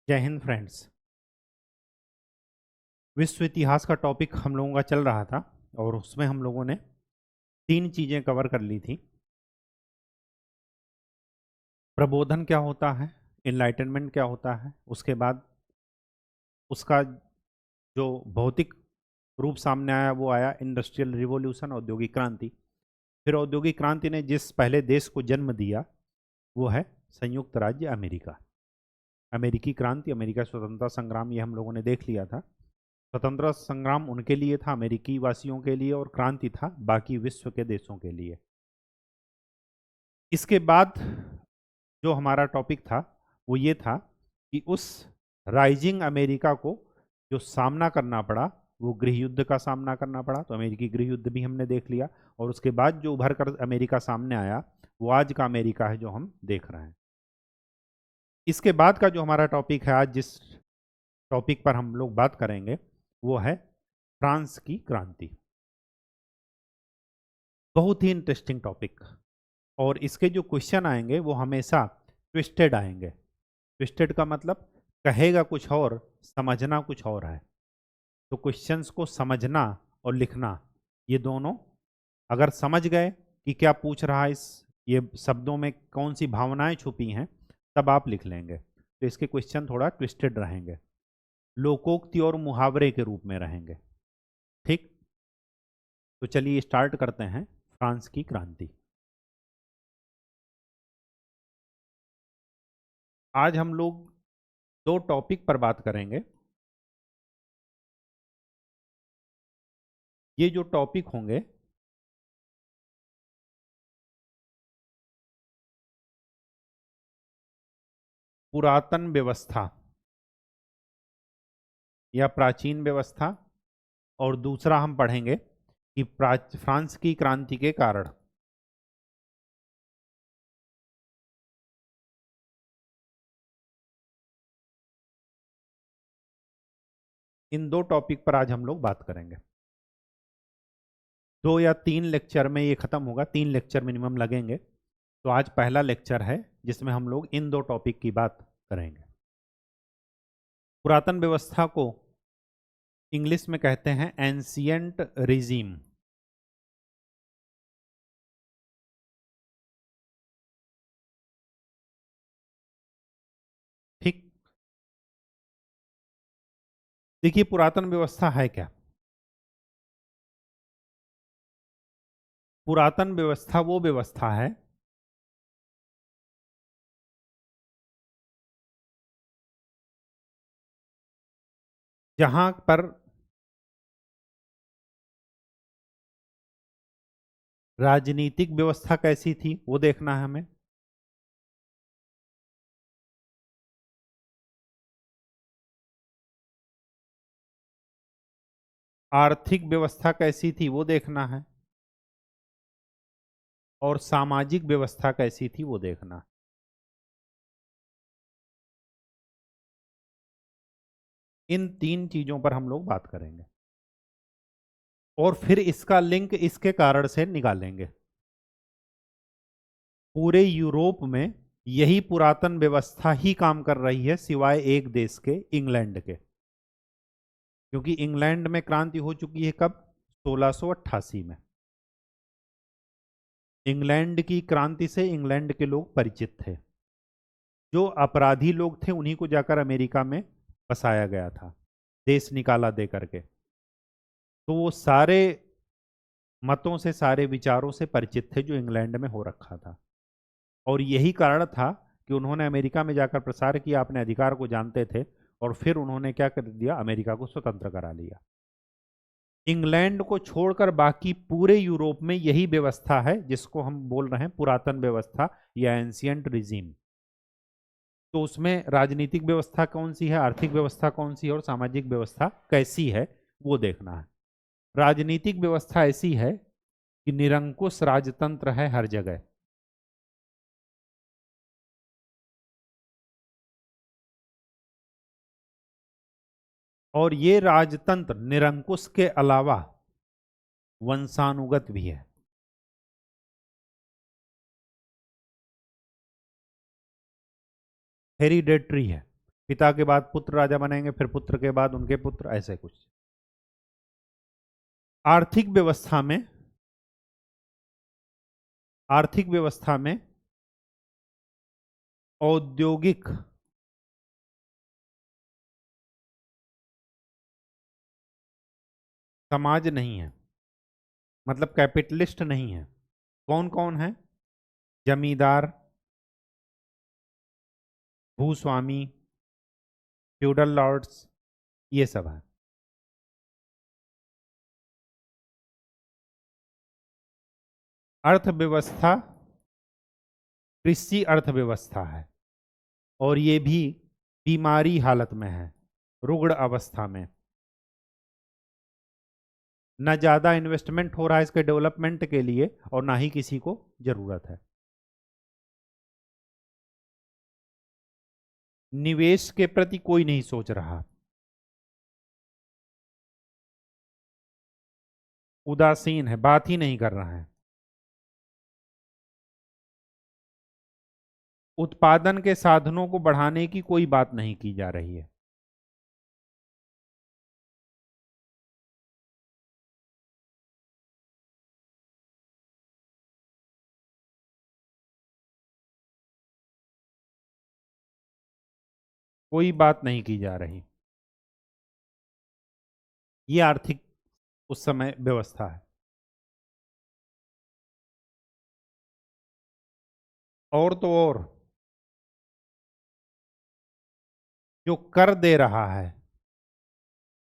जय हिंद फ्रेंड्स। विश्व इतिहास का टॉपिक हम लोगों का चल रहा था और उसमें हम लोगों ने तीन चीज़ें कवर कर ली थी। प्रबोधन क्या होता है, इनलाइटनमेंट क्या होता है, उसके बाद उसका जो भौतिक रूप सामने आया वो आया इंडस्ट्रियल रिवॉल्यूशन, औद्योगिक क्रांति। फिर औद्योगिक क्रांति ने जिस पहले देश को जन्म दिया वो है संयुक्त राज्य अमेरिका। अमेरिकी क्रांति, अमेरिका स्वतंत्रता संग्राम, ये हम लोगों ने देख लिया था। स्वतंत्रता संग्राम उनके लिए था, अमेरिकी वासियों के लिए, और क्रांति था बाकी विश्व के देशों के लिए। इसके बाद जो हमारा टॉपिक था वो ये था कि उस राइजिंग अमेरिका को जो सामना करना पड़ा वो गृह युद्ध का सामना करना पड़ा। तो अमेरिकी गृह युद्ध भी हमने देख लिया, और उसके बाद जो उभर कर अमेरिका सामने आया वो आज का अमेरिका है जो हम देख रहे हैं। इसके बाद का जो हमारा टॉपिक है आज, जिस टॉपिक पर हम लोग बात करेंगे वो है फ्रांस की क्रांति। बहुत ही इंटरेस्टिंग टॉपिक, और इसके जो क्वेश्चन आएंगे वो हमेशा ट्विस्टेड आएंगे। ट्विस्टेड का मतलब कहेगा कुछ और, समझना कुछ और है। तो क्वेश्चंस को समझना और लिखना, ये दोनों अगर समझ गए कि क्या पूछ रहा है, इस ये शब्दों में कौन सी भावनाएं छुपी हैं, तब आप लिख लेंगे। तो इसके क्वेश्चन थोड़ा ट्विस्टेड रहेंगे, लोकोक्ति और मुहावरे के रूप में रहेंगे। ठीक, तो चलिए स्टार्ट करते हैं फ्रांस की क्रांति। आज हम लोग दो टॉपिक पर बात करेंगे। ये जो टॉपिक होंगे पुरातन व्यवस्था या प्राचीन व्यवस्था, और दूसरा हम पढ़ेंगे कि फ्रांस की क्रांति के कारण। इन दो टॉपिक पर आज हम लोग बात करेंगे। 2 या 3 लेक्चर में ये खत्म होगा, 3 लेक्चर मिनिमम लगेंगे। तो आज पहला लेक्चर है जिसमें हम लोग इन दो टॉपिक की बात करेंगे। पुरातन व्यवस्था को इंग्लिश में कहते हैं एंशियंट रिजीम। ठीक, देखिए पुरातन व्यवस्था है क्या। पुरातन व्यवस्था वो व्यवस्था है जहां पर राजनीतिक व्यवस्था कैसी थी वो देखना है हमें, आर्थिक व्यवस्था कैसी थी वो देखना है, और सामाजिक व्यवस्था कैसी थी वो देखना है। इन तीन चीजों पर हम लोग बात करेंगे और फिर इसका लिंक इसके कारण से निकालेंगे। पूरे यूरोप में यही पुरातन व्यवस्था ही काम कर रही है, सिवाय एक देश के, इंग्लैंड के। क्योंकि इंग्लैंड में क्रांति हो चुकी है कब? 1688 में। इंग्लैंड की क्रांति से इंग्लैंड के लोग परिचित थे। जो अपराधी लोग थे उन्हीं को जाकर अमेरिका में बसाया गया था, देश निकाला दे करके। तो वो सारे मतों से, सारे विचारों से परिचित थे जो इंग्लैंड में हो रखा था। और यही कारण था कि उन्होंने अमेरिका में जाकर प्रसार किया, अपने अधिकार को जानते थे, और फिर उन्होंने क्या कर दिया, अमेरिका को स्वतंत्र करा लिया। इंग्लैंड को छोड़कर बाकी पूरे यूरोप में यही व्यवस्था है जिसको हम बोल रहे हैं पुरातन व्यवस्था या एंशियंट रिजीम। तो उसमें राजनीतिक व्यवस्था कौन सी है, आर्थिक व्यवस्था कौन सी है, और सामाजिक व्यवस्था कैसी है वो देखना है। राजनीतिक व्यवस्था ऐसी है कि निरंकुश राजतंत्र है हर जगह। और ये राजतंत्र निरंकुश के अलावा वंशानुगत भी है, हेरिडेटरी है। पिता के बाद पुत्र राजा बनेंगे, फिर पुत्र के बाद उनके पुत्र, ऐसे कुछ। आर्थिक व्यवस्था में औद्योगिक समाज नहीं है, मतलब कैपिटलिस्ट नहीं है। कौन कौन है? जमींदार, भूस्वामी, फ्यूडल लॉर्ड्स, ये सब है। अर्थव्यवस्था कृषि अर्थव्यवस्था है, और ये भी बीमारी हालत में है, रुग्ण अवस्था में। न ज्यादा इन्वेस्टमेंट हो रहा है इसके डेवलपमेंट के लिए, और ना ही किसी को जरूरत है। निवेश के प्रति कोई नहीं सोच रहा, उदासीन है, बात ही नहीं कर रहा है। उत्पादन के साधनों को बढ़ाने की कोई बात नहीं की जा रही है। कोई बात नहीं की जा रही। ये आर्थिक उस समय व्यवस्था है। और तो और, जो कर दे रहा है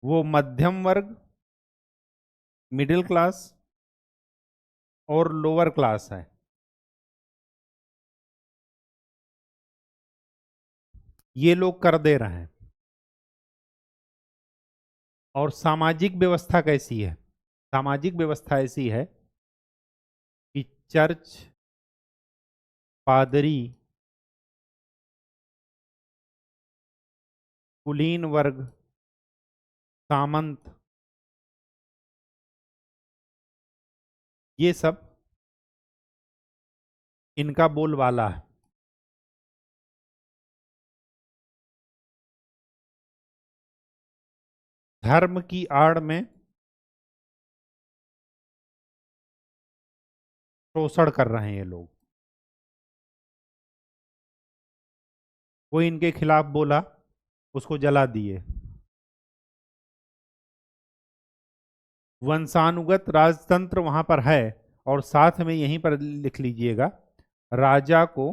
वो मध्यम वर्ग, मिडिल क्लास और लोअर क्लास है। ये लोग कर दे रहे हैं। और सामाजिक व्यवस्था कैसी है? सामाजिक व्यवस्था ऐसी है कि चर्च, पादरी, कुलीन वर्ग, सामंत, ये सब इनका बोलबाला है। धर्म की आड़ में शोषण कर रहे हैं ये लोग। कोई इनके खिलाफ बोला, उसको जला दिए। वंशानुगत राजतंत्र वहां पर है, और साथ में यहीं पर लिख लीजिएगा, राजा को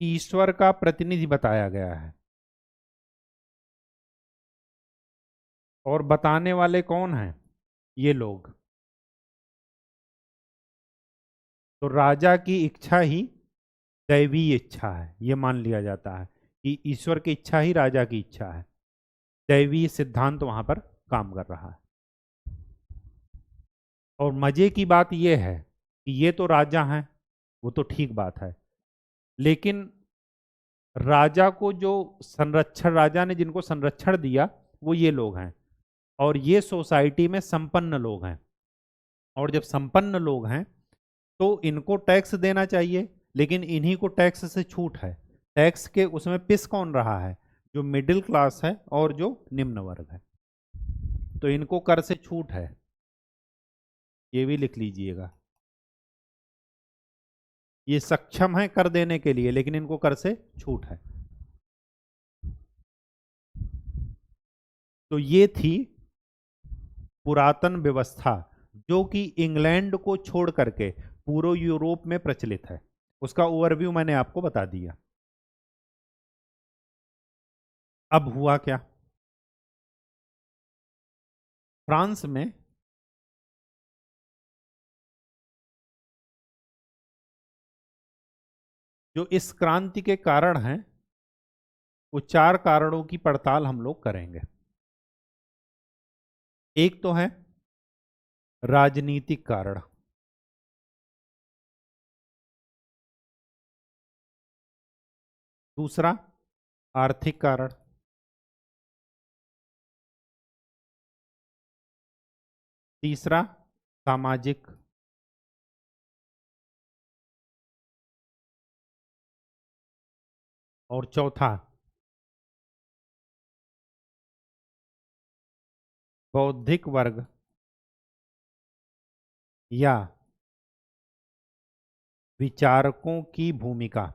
ईश्वर का प्रतिनिधि बताया गया है। और बताने वाले कौन हैं? ये लोग। तो राजा की इच्छा ही दैवीय इच्छा है, ये मान लिया जाता है कि ईश्वर की इच्छा ही राजा की इच्छा है। दैवीय सिद्धांत वहां पर काम कर रहा है। और मजे की बात यह है कि ये तो राजा हैं, वो तो ठीक बात है, लेकिन राजा को जो संरक्षण, राजा ने जिनको संरक्षण दिया, वो ये लोग हैं। और ये सोसाइटी में संपन्न लोग हैं। और जब संपन्न लोग हैं तो इनको टैक्स देना चाहिए, लेकिन इन्हीं को टैक्स से छूट है। टैक्स के उसमें पिस कौन रहा है? जो मिडिल क्लास है और जो निम्न वर्ग है। तो इनको कर से छूट है, ये भी लिख लीजिएगा। ये सक्षम है कर देने के लिए, लेकिन इनको कर से छूट है। तो ये थी पुरातन व्यवस्था, जो कि इंग्लैंड को छोड़ करके पूरे यूरोप में प्रचलित है। उसका ओवरव्यू मैंने आपको बता दिया। अब हुआ क्या? फ्रांस में जो इस क्रांति के कारण हैं, वो 4 कारणों की पड़ताल हम लोग करेंगे। एक तो है राजनीतिक कारण, दूसरा आर्थिक कारण, तीसरा सामाजिक, और चौथा बौद्धिक वर्ग या विचारकों की भूमिका।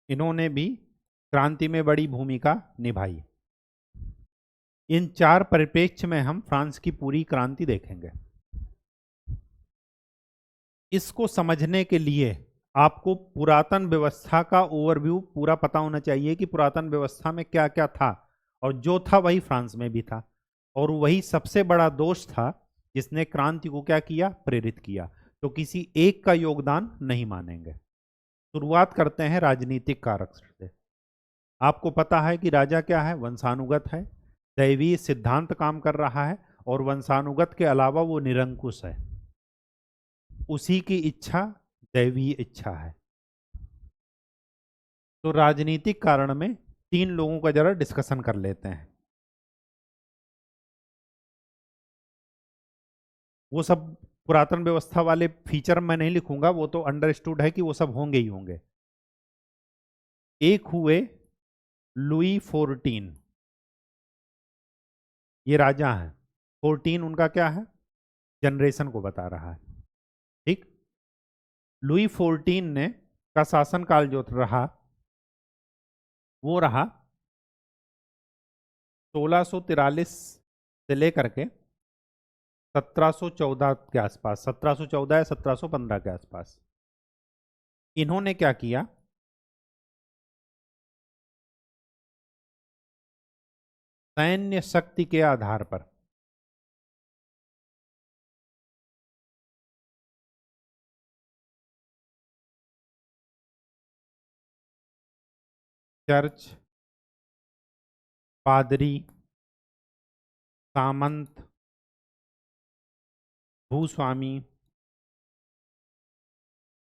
इन्होंने भी क्रांति में बड़ी भूमिका निभाई। इन चार परिप्रेक्ष्य में हम फ्रांस की पूरी क्रांति देखेंगे। इसको समझने के लिए आपको पुरातन व्यवस्था का ओवरव्यू पूरा पता होना चाहिए कि पुरातन व्यवस्था में क्या क्या था, और जो था वही फ्रांस में भी था, और वही सबसे बड़ा दोष था जिसने क्रांति को क्या किया, प्रेरित किया। तो किसी एक का योगदान नहीं मानेंगे। शुरुआत करते हैं राजनीतिक कारक से। आपको पता है कि राजा क्या है, वंशानुगत है, दैवीय सिद्धांत काम कर रहा है, और वंशानुगत के अलावा वो निरंकुश है। उसी की इच्छा दैवीय इच्छा है। तो राजनीतिक कारण में तीन लोगों का जरा डिस्कशन कर लेते हैं। वो सब पुरातन व्यवस्था वाले फीचर मैं नहीं लिखूंगा, वो तो अंडरस्टूड है कि वो सब होंगे ही होंगे। एक हुए लुई 14, ये राजा हैं। 14 उनका क्या है, जनरेशन को बता रहा है। ठीक, लुई 14 ने का शासनकाल जो रहा वो रहा 1643 से लेकर के 1714 के आसपास, 1714 या 1715 के आसपास। इन्होंने क्या किया, सैन्य शक्ति के आधार पर चर्च, पादरी, सामंत, भूस्वामी,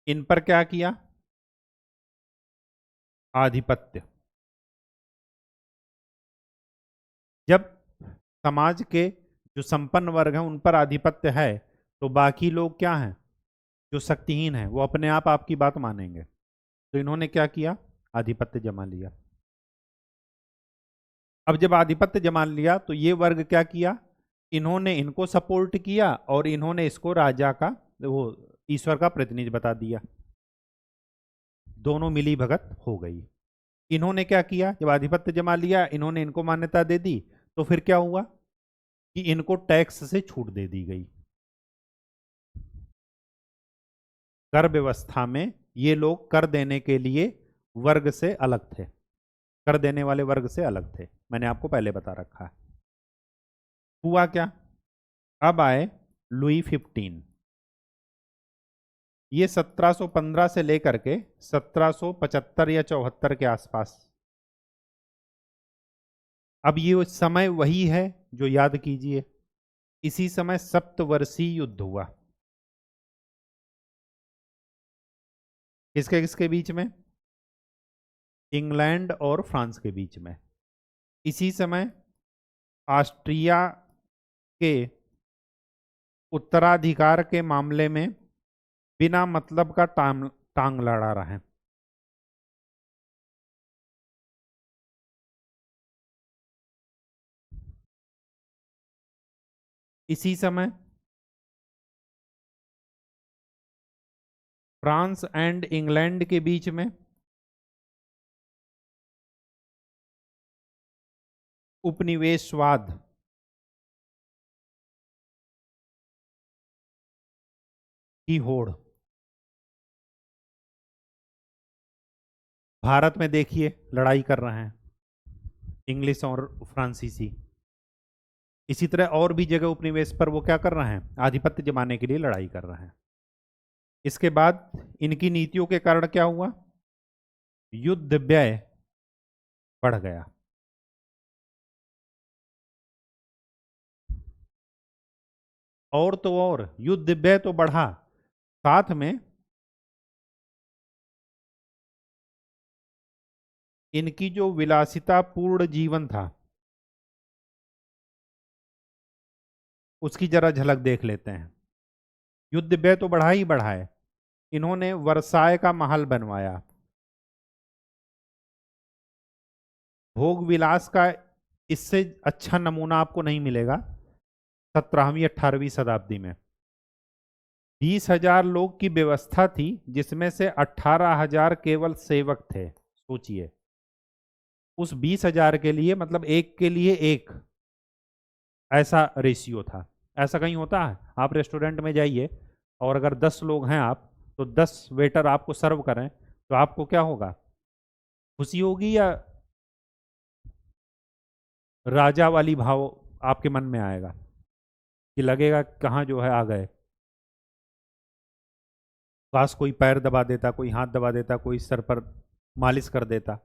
इन पर क्या किया, आधिपत्य। जब समाज के जो संपन्न वर्ग हैं उन पर आधिपत्य है, तो बाकी लोग क्या हैं, जो शक्तिहीन हैं, वो अपने आप आपकी बात मानेंगे। तो इन्होंने क्या किया, आधिपत्य जमा लिया। अब जब आधिपत्य जमा लिया तो ये वर्ग क्या किया, इन्होंने इनको सपोर्ट किया और इन्होंने इसको राजा का, वो ईश्वर का प्रतिनिधि बता दिया। दोनों मिली भगत हो गई। इन्होंने क्या किया, जब आधिपत्य जमा लिया इन्होंने इनको मान्यता दे दी, तो फिर क्या हुआ कि इनको टैक्स से छूट दे दी गई। कर व्यवस्था में ये लोग कर देने के लिए वर्ग से अलग थे, कर देने वाले वर्ग से अलग थे, मैंने आपको पहले बता रखा है। हुआ क्या, अब आए लुई 15, ये 1715 से लेकर के 1775 या 74 के आसपास। अब ये समय वही है जो याद कीजिए, इसी समय सप्तवर्षीय युद्ध हुआ। किसके किसके बीच में, इंग्लैंड और फ्रांस के बीच में। इसी समय ऑस्ट्रिया के उत्तराधिकार के मामले में बिना मतलब का टांग लड़ा रहा है। इसी समय फ्रांस एंड इंग्लैंड के बीच में उपनिवेशवाद की होड़। भारत में देखिए लड़ाई कर रहे हैं इंग्लिश और फ्रांसीसी। इसी तरह और भी जगह उपनिवेश पर वो क्या कर रहे हैं, आधिपत्य जमाने के लिए लड़ाई कर रहे हैं। इसके बाद इनकी नीतियों के कारण क्या हुआ, युद्ध व्यय बढ़ गया। और तो और युद्ध व्यय तो बढ़ा, साथ में इनकी जो विलासिता पूर्ण जीवन था उसकी जरा झलक देख लेते हैं। युद्ध व्यय तो बढ़ा ही बढ़ा है, इन्होंने वर्साय का महल बनवाया, भोग विलास का इससे अच्छा नमूना आपको नहीं मिलेगा 17वीं 18वीं शताब्दी में। 20,000 लोग की व्यवस्था थी, जिसमें से 18,000 केवल सेवक थे। सोचिए, उस 20,000 के लिए मतलब एक के लिए एक, ऐसा रेशियो था। ऐसा कहीं होता है? आप रेस्टोरेंट में जाइए और अगर 10 लोग हैं आप, तो 10 वेटर आपको सर्व करें, तो आपको क्या होगा? खुशी होगी या राजा वाली भाव आपके मन में आएगा कि लगेगा कहाँ जो है आ गए? काश कोई पैर दबा देता, कोई हाथ दबा देता, कोई सर पर मालिश कर देता,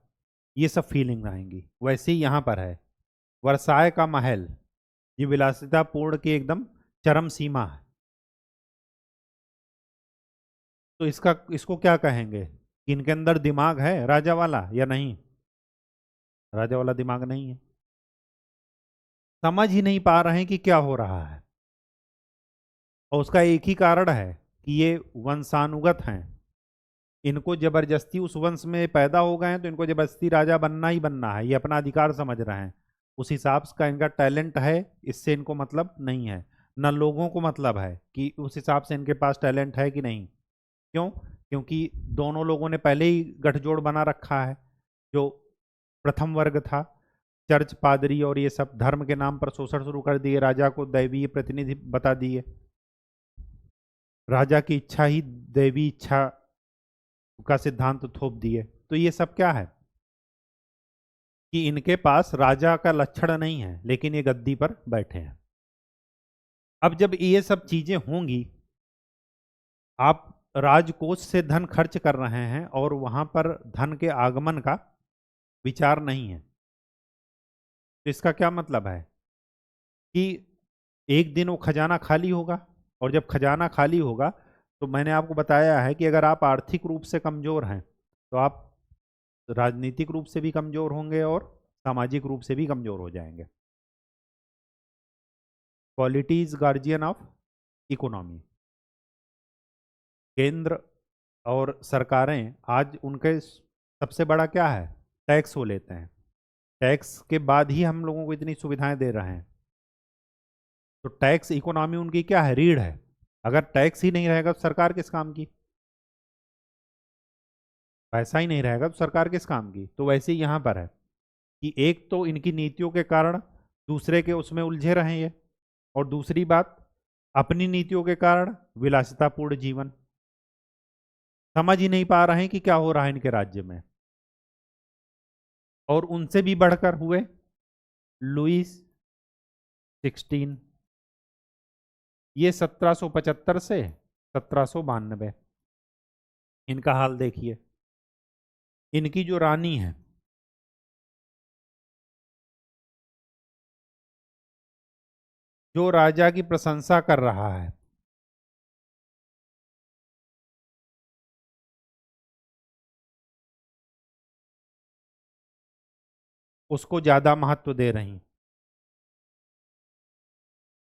ये सब फीलिंग आएंगी। वैसे ही यहाँ पर है। वर्साय का महल, ये विलासितापूर्ण की एकदम चरम सीमा है। तो इसको क्या कहेंगे कि इनके अंदर दिमाग है राजा वाला या नहीं? राजा वाला दिमाग नहीं है। समझ ही नहीं पा रहे हैं कि क्या हो रहा है। और उसका एक ही कारण है कि ये वंशानुगत हैं। इनको जबरदस्ती उस वंश में पैदा हो गए हैं, तो इनको जबरदस्ती राजा बनना ही बनना है, ये अपना अधिकार समझ रहे हैं। उस हिसाब का इनका टैलेंट है, इससे इनको मतलब नहीं है। न लोगों को मतलब है कि उस हिसाब से इनके पास टैलेंट है कि नहीं। क्यों? क्योंकि दोनों लोगों ने पहले ही गठजोड़ बना रखा है। जो प्रथम वर्ग था, चर्च पादरी और ये सब धर्म के नाम पर शोषण शुरू कर दिए, राजा को दैवीय प्रतिनिधि बता दिए, राजा की इच्छा ही दैवी इच्छा का सिद्धांत थोप दिए। तो ये सब क्या है कि इनके पास राजा का लक्षण नहीं है, लेकिन ये गद्दी पर बैठे हैं। अब जब ये सब चीजें होंगी, आप राजकोष से धन खर्च कर रहे हैं और वहां पर धन के आगमन का विचार नहीं है, तो इसका क्या मतलब है कि एक दिन वो खजाना खाली होगा। और जब खजाना खाली होगा, तो मैंने आपको बताया है कि अगर आप आर्थिक रूप से कमजोर हैं, तो आप राजनीतिक रूप से भी कमजोर होंगे और सामाजिक रूप से भी कमजोर हो जाएंगे। Polity is guardian of economy. केंद्र और सरकारें आज उनके सबसे बड़ा क्या है? टैक्स वो लेते हैं। टैक्स के बाद ही हम लोगों को इतनी सुविधाएं दे रहे हैं। तो टैक्स इकोनॉमी उनकी क्या है? रीढ़ है। अगर टैक्स ही नहीं रहेगा तो सरकार किस काम की? पैसा ही नहीं रहेगा तो सरकार किस काम की? तो वैसे ही यहाँ पर है कि एक तो इनकी नीतियों के कारण दूसरे के उसमें उलझे रहे ये, और दूसरी बात अपनी नीतियों के कारण विलासितापूर्ण जीवन। समझ ही नहीं पा रहे हैं कि क्या हो रहा है इनके राज्य में। और उनसे भी बढ़कर हुए लुईस 16, ये 1775 से 1792। इनका हाल देखिए। इनकी जो रानी है, जो राजा की प्रशंसा कर रहा है, उसको ज्यादा महत्व दे रही,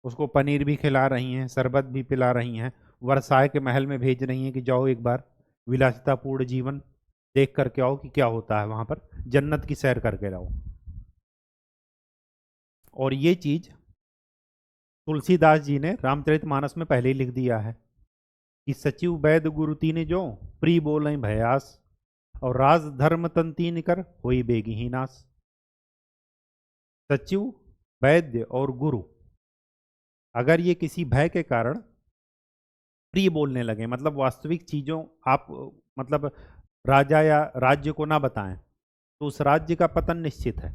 उसको पनीर भी खिला रही हैं, शरबत भी पिला रही हैं, वर्साय के महल में भेज रही हैं कि जाओ एक बार विलासितापूर्ण जीवन देख करके आओ कि क्या होता है वहां पर, जन्नत की सैर करके आओ। और ये चीज तुलसीदास जी ने रामचरितमानस में पहले ही लिख दिया है कि सचिव वैद गुरु तीन जो प्री बोले भयास, और राज धर्म तन तीन कर होई बेगी नाश। सचिव, वैद्य और गुरु, अगर ये किसी भय के कारण प्रिय बोलने लगे, मतलब वास्तविक चीजों आप मतलब राजा या राज्य को ना बताएं, तो उस राज्य का पतन निश्चित है।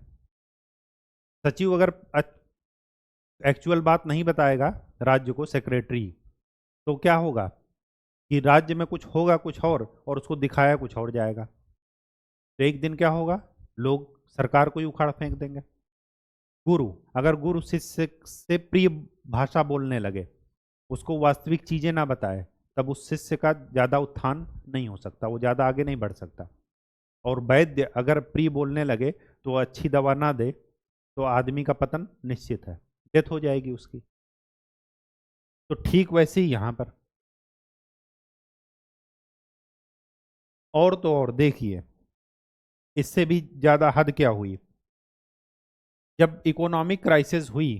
सचिव अगर एक्चुअल बात नहीं बताएगा राज्य को, सेक्रेटरी, तो क्या होगा कि राज्य में कुछ होगा कुछ और उसको दिखाया कुछ और जाएगा। तो एक दिन क्या होगा? लोग सरकार को ही उखाड़ फेंक देंगे। गुरु, अगर गुरु शिष्य से प्रिय भाषा बोलने लगे, उसको वास्तविक चीजें ना बताए, तब उस शिष्य का ज्यादा उत्थान नहीं हो सकता, वो ज्यादा आगे नहीं बढ़ सकता। और वैद्य अगर प्रिय बोलने लगे तो अच्छी दवा ना दे, तो आदमी का पतन निश्चित है, डेथ हो जाएगी उसकी। तो ठीक वैसे ही यहां पर। और तो और देखिए, इससे भी ज्यादा हद क्या हुई जब इकोनॉमिक क्राइसिस हुई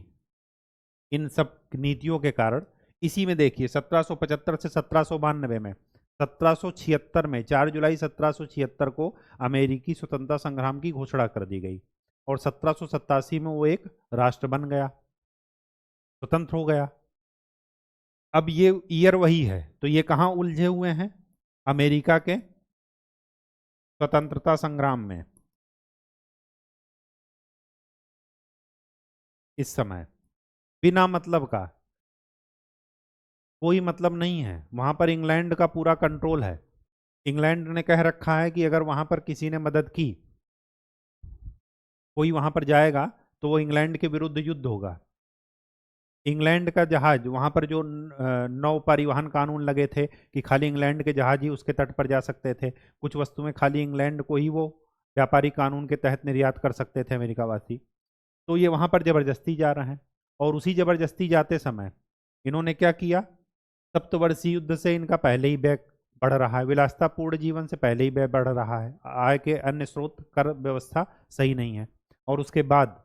इन सब नीतियों के कारण, इसी में देखिए 1775 से 1792 में, 1776 में 4 जुलाई 1776 को अमेरिकी स्वतंत्रता संग्राम की घोषणा कर दी गई और 1787 में वो एक राष्ट्र बन गया, स्वतंत्र हो गया। अब ये ईयर वही है, तो ये कहाँ उलझे हुए हैं? अमेरिका के स्वतंत्रता संग्राम में इस समय, बिना मतलब का, कोई मतलब नहीं है। वहां पर इंग्लैंड का पूरा कंट्रोल है। इंग्लैंड ने कह रखा है कि अगर वहां पर किसी ने मदद की, कोई वहां पर जाएगा तो वो इंग्लैंड के विरुद्ध युद्ध होगा। इंग्लैंड का जहाज, वहां पर जो नौ परिवहन कानून लगे थे कि खाली इंग्लैंड के जहाज ही उसके तट पर जा सकते थे, कुछ वस्तुएं खाली इंग्लैंड को ही वो व्यापारी कानून के तहत निर्यात कर सकते थे अमेरिका वासी, तो ये वहां पर जबरदस्ती जा रहे हैं। और उसी जबरदस्ती जाते समय इन्होंने क्या किया? सप्तवर्षीय युद्ध से इनका पहले ही व्यय बढ़ रहा है, विलासितापूर्ण जीवन से पहले ही व्यय बढ़ रहा है, आय के अन्य स्रोत कर व्यवस्था सही नहीं है। और उसके बाद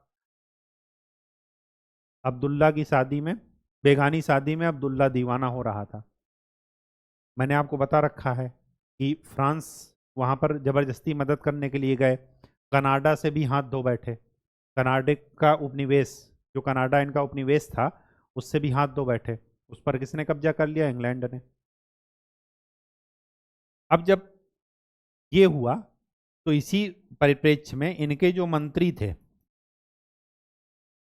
अब्दुल्ला की शादी में, बेगानी शादी में अब्दुल्ला दीवाना हो रहा था। मैंने आपको बता रखा है कि फ्रांस वहां पर जबरदस्ती मदद करने के लिए गए, कनाडा से भी हाथ धो बैठे, कनाडा का उपनिवेश, जो कनाडा इनका उपनिवेश था, उससे भी हाथ धो बैठे। उस पर किसने कब्जा कर लिया? इंग्लैंड ने। अब जब ये हुआ तो इसी परिप्रेक्ष्य में इनके जो मंत्री थे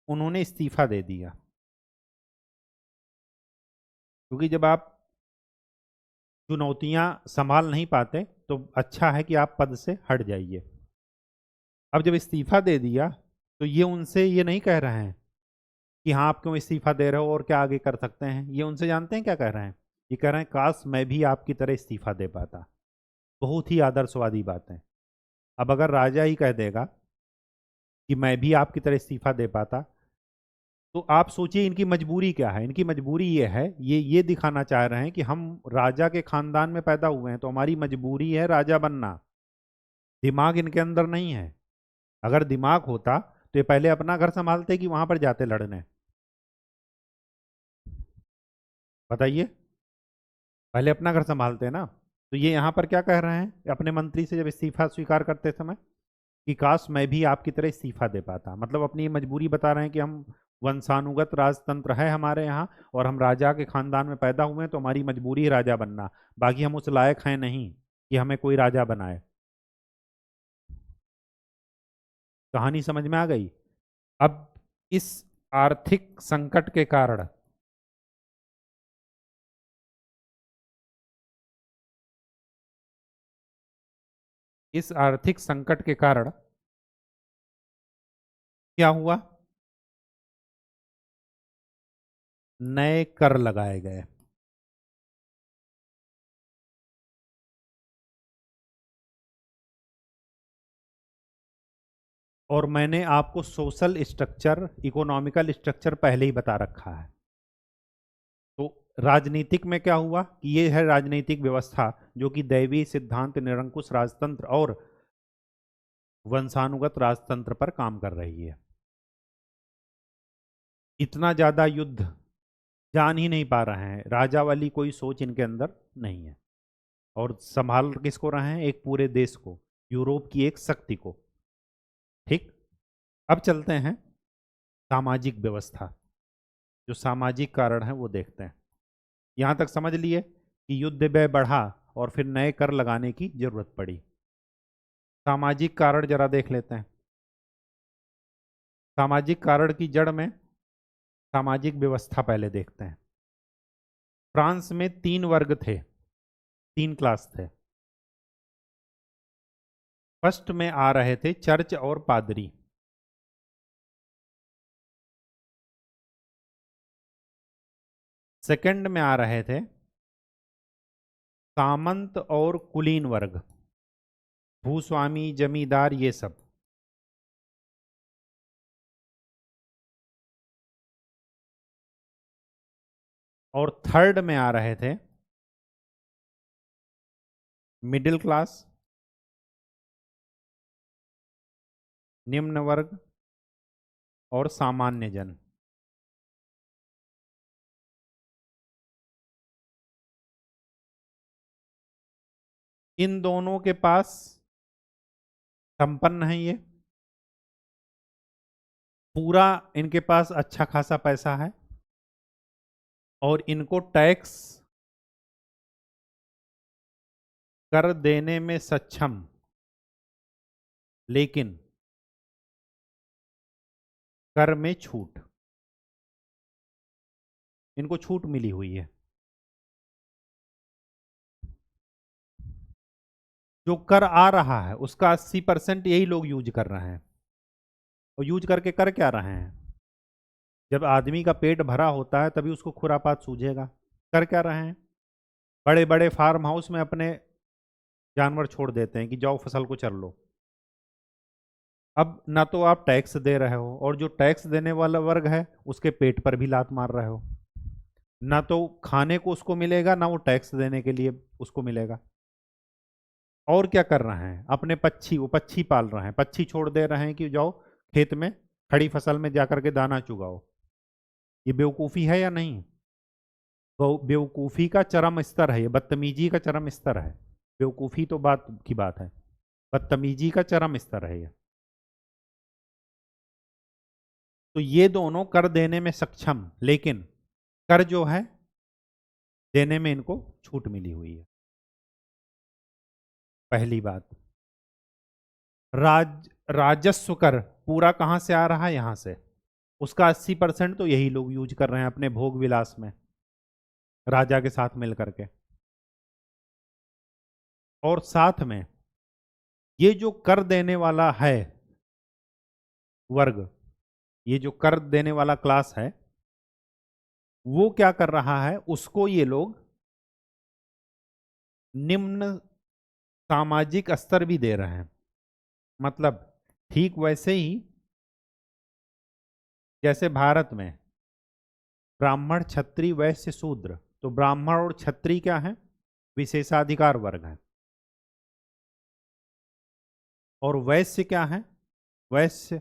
उन्होंने इस्तीफा दे दिया, क्योंकि जब आप चुनौतियां संभाल नहीं पाते तो अच्छा है कि आप पद से हट जाइए। अब जब इस्तीफा दे दिया तो ये उनसे ये नहीं कह रहे हैं कि हाँ आप क्यों इस्तीफा दे रहे हो और क्या आगे कर सकते हैं। ये उनसे जानते हैं क्या कह रहे हैं? ये कह रहे हैं काश मैं भी आपकी तरह इस्तीफा दे पाता। बहुत ही आदर्शवादी बात है। अब अगर राजा ही कह देगा कि मैं भी आपकी तरह इस्तीफा दे पाता, तो आप सोचिए इनकी मजबूरी क्या है। इनकी मजबूरी ये है, ये दिखाना चाह रहे हैं कि हम राजा के खानदान में पैदा हुए हैं तो हमारी मजबूरी है राजा बनना। दिमाग इनके अंदर नहीं है। अगर दिमाग होता तो ये पहले अपना घर संभालते कि वहां पर जाते लड़ने? बताइए, पहले अपना घर संभालते हैं ना। तो ये यहाँ पर क्या कह रहे हैं अपने मंत्री से जब इस्तीफा स्वीकार करते समय, कि काश मैं भी आपकी तरह इस्तीफा दे पाता। मतलब अपनी ये मजबूरी बता रहे हैं कि हम वंशानुगत राजतंत्र है हमारे यहाँ और हम राजा के खानदान में पैदा हुए हैं तो हमारी मजबूरी है राजा बनना, बाकी हम उस लायक हैं नहीं कि हमें कोई राजा बनाए। कहानी समझ में आ गई? अब इस आर्थिक संकट के कारण, इस आर्थिक संकट के कारण क्या हुआ? नए कर लगाए गए। और मैंने आपको सोशल स्ट्रक्चर, इकोनॉमिकल स्ट्रक्चर पहले ही बता रखा है। तो राजनीतिक में क्या हुआ कि ये है राजनीतिक व्यवस्था जो कि दैवीय सिद्धांत, निरंकुश राजतंत्र और वंशानुगत राजतंत्र पर काम कर रही है। इतना ज्यादा युद्ध जान ही नहीं पा रहे हैं, राजा वाली कोई सोच इनके अंदर नहीं है। और संभाल किसको रहे हैं? एक पूरे देश को, यूरोप की एक शक्ति को। ठीक। अब चलते हैं सामाजिक व्यवस्था, जो सामाजिक कारण है वो देखते हैं। यहां तक समझ लिए कि युद्ध व्यय बढ़ा और फिर नए कर लगाने की जरूरत पड़ी। सामाजिक कारण जरा देख लेते हैं। सामाजिक कारण की जड़ में सामाजिक व्यवस्था पहले देखते हैं। फ्रांस में 3 वर्ग थे, 3 क्लास थे। फर्स्ट में आ रहे थे चर्च और पादरी। सेकंड में आ रहे थे सामंत और कुलीन वर्ग, भूस्वामी, जमींदार, ये सब। और थर्ड में आ रहे थे मिडिल क्लास, निम्न वर्ग, और सामान्य जन। इन दोनों के पास संपन्न है, ये पूरा इनके पास अच्छा खासा पैसा है और इनको टैक्स कर देने में सक्षम, लेकिन कर में छूट, इनको छूट मिली हुई है। जो कर आ रहा है उसका 80% यही लोग यूज कर रहे हैं। और यूज करके कर क्या रहे हैं? जब आदमी का पेट भरा होता है तभी उसको खुरापात सूझेगा। कर क्या रहे हैं? बड़े बड़े फार्म हाउस में अपने जानवर छोड़ देते हैं कि जाओ फसल को चर लो। अब ना तो आप टैक्स दे रहे हो और जो टैक्स देने वाला वर्ग है उसके पेट पर भी लात मार रहे हो। ना तो खाने को उसको मिलेगा, ना वो टैक्स देने के लिए उसको मिलेगा। और क्या कर रहे हैं? अपने पक्षी, वो पक्षी पाल रहे हैं, पक्षी छोड़ दे रहे हैं कि जाओ खेत में खड़ी फसल में जाकर के दाना चुगाओ। ये बेवकूफ़ी है या नहीं? बेवकूफ़ी का चरम स्तर है, ये बदतमीजी का चरम स्तर है। बेवकूफ़ी तो बात की बात है, बदतमीजी का चरम स्तर है ये। तो ये दोनों कर देने में सक्षम, लेकिन कर जो है देने में इनको छूट मिली हुई है। पहली बात। राजस्व कर पूरा कहां से आ रहा है? यहां से। उसका 80% तो यही लोग यूज कर रहे हैं अपने भोग विलास में, राजा के साथ मिलकर के। और साथ में ये जो कर देने वाला है वर्ग, ये जो कर देने वाला क्लास है, वो क्या कर रहा है? उसको ये लोग निम्न सामाजिक स्तर भी दे रहे हैं। मतलब ठीक वैसे ही जैसे भारत में ब्राह्मण, क्षत्रिय, वैश्य, शूद्र, तो ब्राह्मण और क्षत्रिय क्या है? विशेषाधिकार वर्ग है। और वैश्य क्या है? वैश्य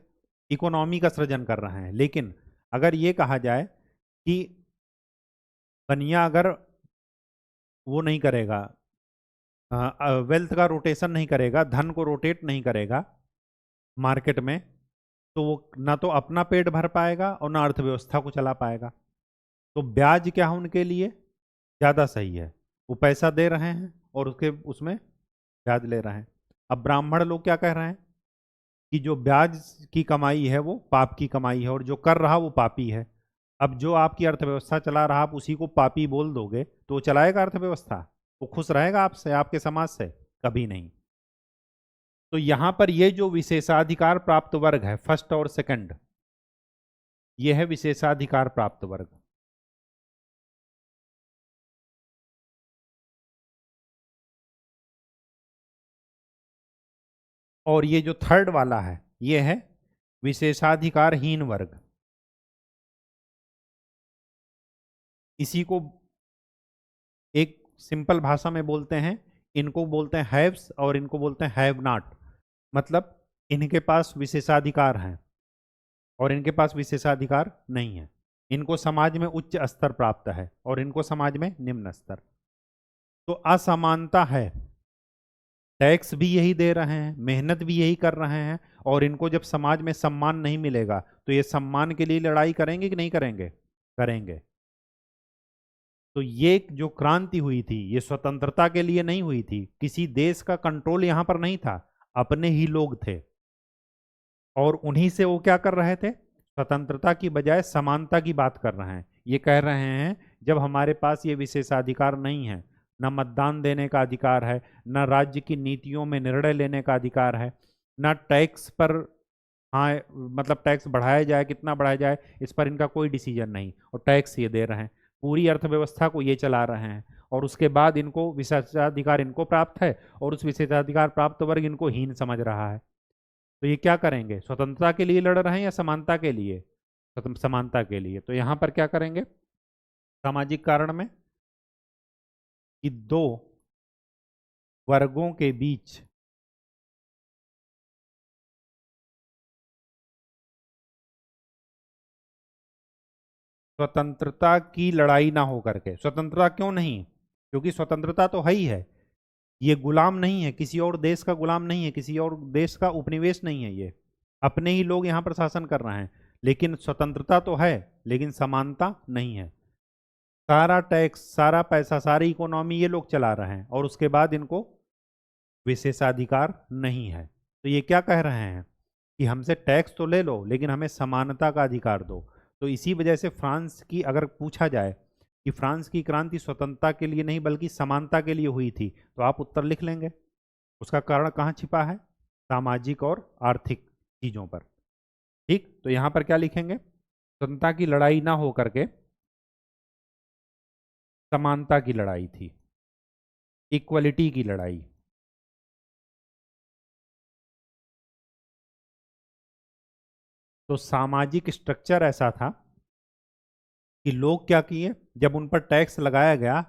इकोनॉमी का सृजन कर रहे हैं। लेकिन अगर ये कहा जाए कि बनिया अगर वो नहीं करेगा, वेल्थ का रोटेशन नहीं करेगा, धन को रोटेट नहीं करेगा मार्केट में, तो वो ना तो अपना पेट भर पाएगा और ना अर्थव्यवस्था को चला पाएगा। तो ब्याज क्या है उनके लिए? ज़्यादा सही है। वो पैसा दे रहे हैं और उसके उसमें ब्याज ले रहे हैं। अब ब्राह्मण लोग क्या कह रहे हैं कि जो ब्याज की कमाई है वो पाप की कमाई है और जो कर रहा वो पापी है। अब जो आपकी अर्थव्यवस्था चला रहा, आप उसी को पापी बोल दोगे तो वो चलाएगा अर्थव्यवस्था? वो खुश रहेगा आपसे, आपके समाज से? कभी नहीं। तो यहां पर ये जो विशेषाधिकार प्राप्त वर्ग है, फर्स्ट और सेकंड, ये है विशेषाधिकार प्राप्त वर्ग। और ये जो थर्ड वाला है ये है विशेषाधिकारहीन वर्ग। इसी को एक सिंपल भाषा में बोलते हैं, इनको बोलते हैं हैव्स और इनको बोलते हैं हैव नॉट। मतलब इनके पास विशेषाधिकार हैं और इनके पास विशेषाधिकार नहीं है। इनको समाज में उच्च स्तर प्राप्त है और इनको समाज में निम्न स्तर। तो असमानता है। टैक्स भी यही दे रहे हैं, मेहनत भी यही कर रहे हैं, और इनको जब समाज में सम्मान नहीं मिलेगा तो ये सम्मान के लिए लड़ाई करेंगे कि नहीं करेंगे? करेंगे। तो ये जो क्रांति हुई थी ये स्वतंत्रता के लिए नहीं हुई थी, किसी देश का कंट्रोल यहां पर नहीं था, अपने ही लोग थे। और उन्हीं से वो क्या कर रहे थे? स्वतंत्रता की बजाय समानता की बात कर रहे हैं। ये कह रहे हैं जब हमारे पास ये विशेषाधिकार नहीं है, न मतदान देने का अधिकार है, न राज्य की नीतियों में निर्णय लेने का अधिकार है, न टैक्स पर, हाँ मतलब टैक्स बढ़ाया जाए कितना बढ़ाया जाए इस पर इनका कोई डिसीजन नहीं, और टैक्स ये दे रहे हैं, पूरी अर्थव्यवस्था को ये चला रहे हैं। और उसके बाद इनको विशेषाधिकार इनको प्राप्त है और उस विशेषाधिकार प्राप्त वर्ग इनको हीन समझ रहा है। तो ये क्या करेंगे? स्वतंत्रता के लिए लड़ रहे हैं या समानता के लिए? समानता के लिए। तो यहां पर क्या करेंगे सामाजिक कारण में कि दो वर्गों के बीच स्वतंत्रता की लड़ाई ना हो करके। स्वतंत्रता क्यों नहीं? क्योंकि स्वतंत्रता तो है ही है, ये गुलाम नहीं है, किसी और देश का गुलाम नहीं है, किसी और देश का उपनिवेश नहीं है, ये अपने ही लोग यहाँ पर शासन कर रहे हैं। लेकिन स्वतंत्रता तो है, लेकिन समानता नहीं है। सारा टैक्स, सारा पैसा, सारी इकोनॉमी ये लोग चला रहे हैं, और उसके बाद इनको विशेषाधिकार नहीं है। तो ये क्या कह रहे हैं कि हमसे टैक्स तो ले लो, लेकिन हमें समानता का अधिकार दो। तो इसी वजह से फ्रांस की, अगर पूछा जाए कि फ्रांस की क्रांति स्वतंत्रता के लिए नहीं बल्कि समानता के लिए हुई थी, तो आप उत्तर लिख लेंगे। उसका कारण कहाँ छिपा है? सामाजिक और आर्थिक चीजों पर। ठीक, तो यहां पर क्या लिखेंगे? स्वतंत्रता की लड़ाई ना हो करके समानता की लड़ाई थी, इक्वलिटी की लड़ाई। तो सामाजिक स्ट्रक्चर ऐसा था कि लोग क्या किए, जब उन पर टैक्स लगाया गया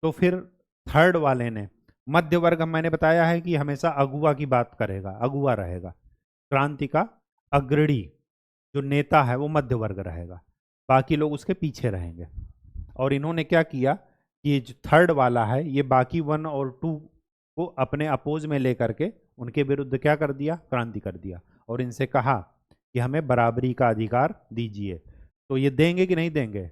तो फिर थर्ड वाले ने, मध्य वर्ग, मैंने बताया है कि हमेशा अगुआ की बात करेगा, अगुआ रहेगा, क्रांति का अग्रणी जो नेता है वो मध्य वर्ग रहेगा, बाकी लोग उसके पीछे रहेंगे। और इन्होंने क्या किया कि ये जो थर्ड वाला है, ये बाकी 1 और 2 को अपने अपोज में लेकर के उनके विरुद्ध क्या कर दिया? क्रांति कर दिया, और इनसे कहा कि हमें बराबरी का अधिकार दीजिए। तो ये देंगे कि नहीं देंगे?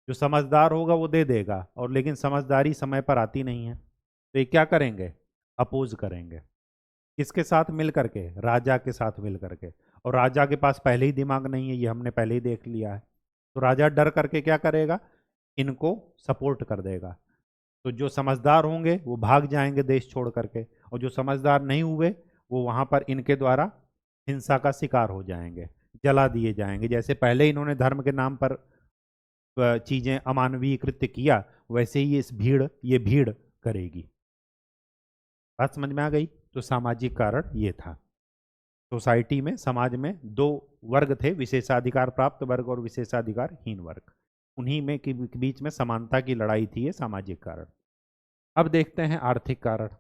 जो समझदार होगा वो दे देगा, और लेकिन समझदारी समय पर आती नहीं है, तो ये क्या करेंगे? अपोज करेंगे। किसके साथ मिल करके? राजा के साथ मिल करके। और राजा के पास पहले ही दिमाग नहीं है, ये हमने पहले ही देख लिया है। तो राजा डर करके क्या करेगा? इनको सपोर्ट कर देगा। तो जो समझदार होंगे वो भाग जाएंगे देश छोड़ करके, और जो समझदार नहीं हुए वो वहां पर इनके द्वारा हिंसा का शिकार हो जाएंगे, जला दिए जाएंगे। जैसे पहले इन्होंने धर्म के नाम पर चीजें अमानवीय कृत्य किया, वैसे ही ये भीड़ करेगी। बात समझ में आ गई? तो सामाजिक कारण ये था। सोसाइटी में, समाज में 2 वर्ग थे, विशेषाधिकार प्राप्त वर्ग और विशेषाधिकारहीन वर्ग। उन्हीं में के बीच में समानता की लड़ाई थी, ये सामाजिक कारण। अब देखते हैं आर्थिक कारण।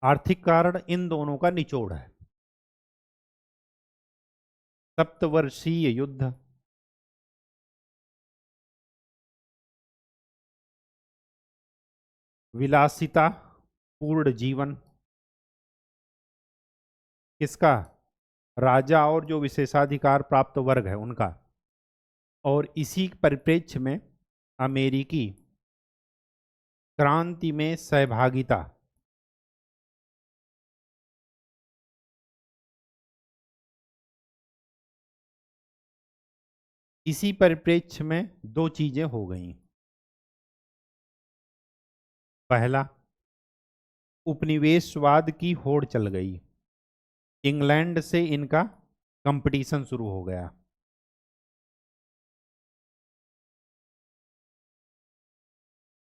आर्थिक कारण इन दोनों का निचोड़ है। सप्तवर्षीय युद्ध, विलासिता पूर्ण जीवन, किसका? राजा और जो विशेषाधिकार प्राप्त वर्ग है उनका। और इसी परिप्रेक्ष्य में अमेरिकी क्रांति में सहभागिता, इसी परिप्रेक्ष्य में 2 चीजें हो गई। पहला, उपनिवेशवाद की होड़ चल गई, इंग्लैंड से इनका कंपटीशन शुरू हो गया।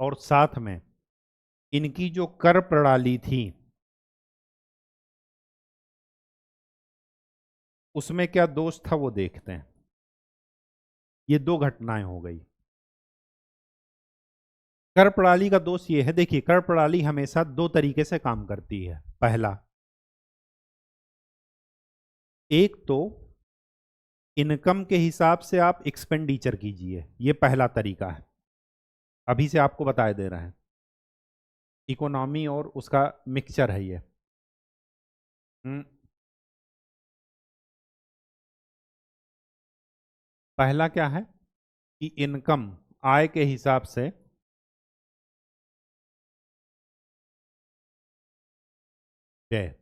और साथ में इनकी जो कर प्रणाली थी उसमें क्या दोष था वो देखते हैं। ये 2 घटनाएं हो गई। कर प्रणाली का दोष ये है, देखिए कर प्रणाली हमेशा 2 तरीके से काम करती है। पहला, एक तो इनकम के हिसाब से आप एक्सपेंडिचर कीजिए, ये पहला तरीका है, अभी से आपको बताए दे रहे हैं। इकोनॉमी और उसका मिक्सचर है ये। पहला क्या है कि इनकम, आय के हिसाब से व्यय।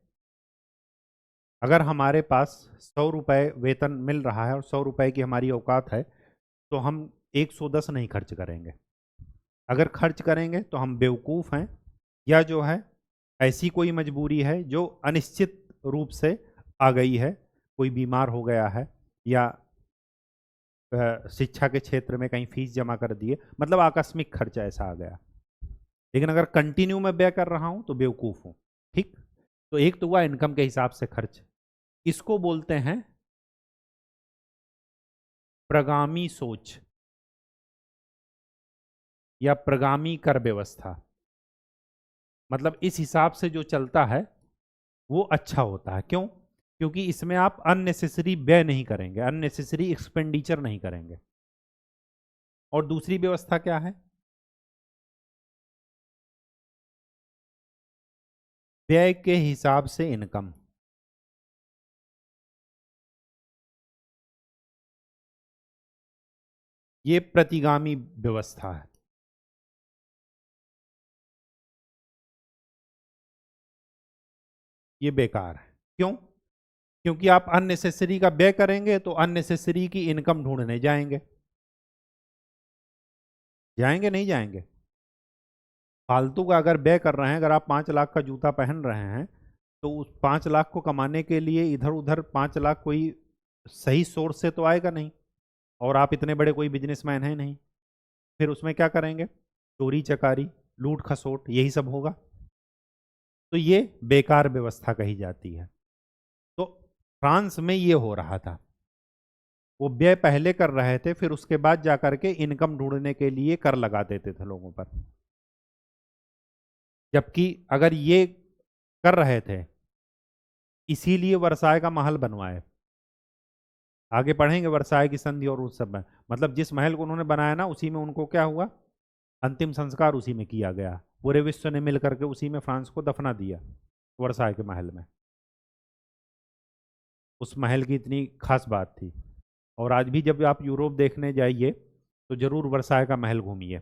अगर हमारे पास 100 रुपए वेतन मिल रहा है और 100 रुपए की हमारी औकात है, तो हम 110 नहीं खर्च करेंगे। अगर खर्च करेंगे तो हम बेवकूफ़ हैं, या जो है ऐसी कोई मजबूरी है जो अनिश्चित रूप से आ गई है, कोई बीमार हो गया है, या शिक्षा के क्षेत्र में कहीं फीस जमा कर दिए, मतलब आकस्मिक खर्चा ऐसा आ गया। लेकिन अगर कंटिन्यू मैं व्यय कर रहा हूं तो बेवकूफ़ हूं। ठीक, तो एक तो हुआ इनकम के हिसाब से खर्च, इसको बोलते हैं प्रगामी सोच या प्रगामी कर व्यवस्था। मतलब इस हिसाब से जो चलता है वो अच्छा होता है। क्यों? क्योंकि इसमें आप अननेसेसरी व्यय नहीं करेंगे, अननेसेसरी एक्सपेंडिचर नहीं करेंगे। और दूसरी व्यवस्था क्या है? व्यय के हिसाब से इनकम। ये प्रतिगामी व्यवस्था है। ये बेकार है। क्यों? क्योंकि आप अननेसेसरी का व्यय करेंगे तो अननेसेसरी की इनकम ढूंढने जाएंगे। जाएंगे नहीं जाएंगे? फालतू का अगर व्यय कर रहे हैं, अगर आप 5 लाख का जूता पहन रहे हैं, तो उस 5 लाख को कमाने के लिए इधर उधर 5 लाख कोई सही सोर्स से तो आएगा नहीं। और आप इतने बड़े कोई बिजनेसमैन हैं नहीं। फिर उसमें क्या करेंगे? चोरी चकारी, लूट खसोट, यही सब होगा। तो ये बेकार व्यवस्था कही जाती है। तो फ्रांस में ये हो रहा था, वो व्यय पहले कर रहे थे, फिर उसके बाद जाकर के इनकम ढूंढने के लिए कर लगा देते थे लोगों पर। जबकि अगर ये कर रहे थे, इसीलिए वर्साय का महल बनवाए। आगे पढ़ेंगे वर्साय की संधि और उस सब में, मतलब जिस महल को उन्होंने बनाया ना, उसी में उनको क्या हुआ, अंतिम संस्कार उसी में किया गया। पूरे विश्व ने मिलकर के उसी में फ्रांस को दफना दिया, वर्साय के महल में। उस महल की इतनी खास बात थी। और आज भी जब आप यूरोप देखने जाइए तो जरूर वर्साय का महल घूमिए।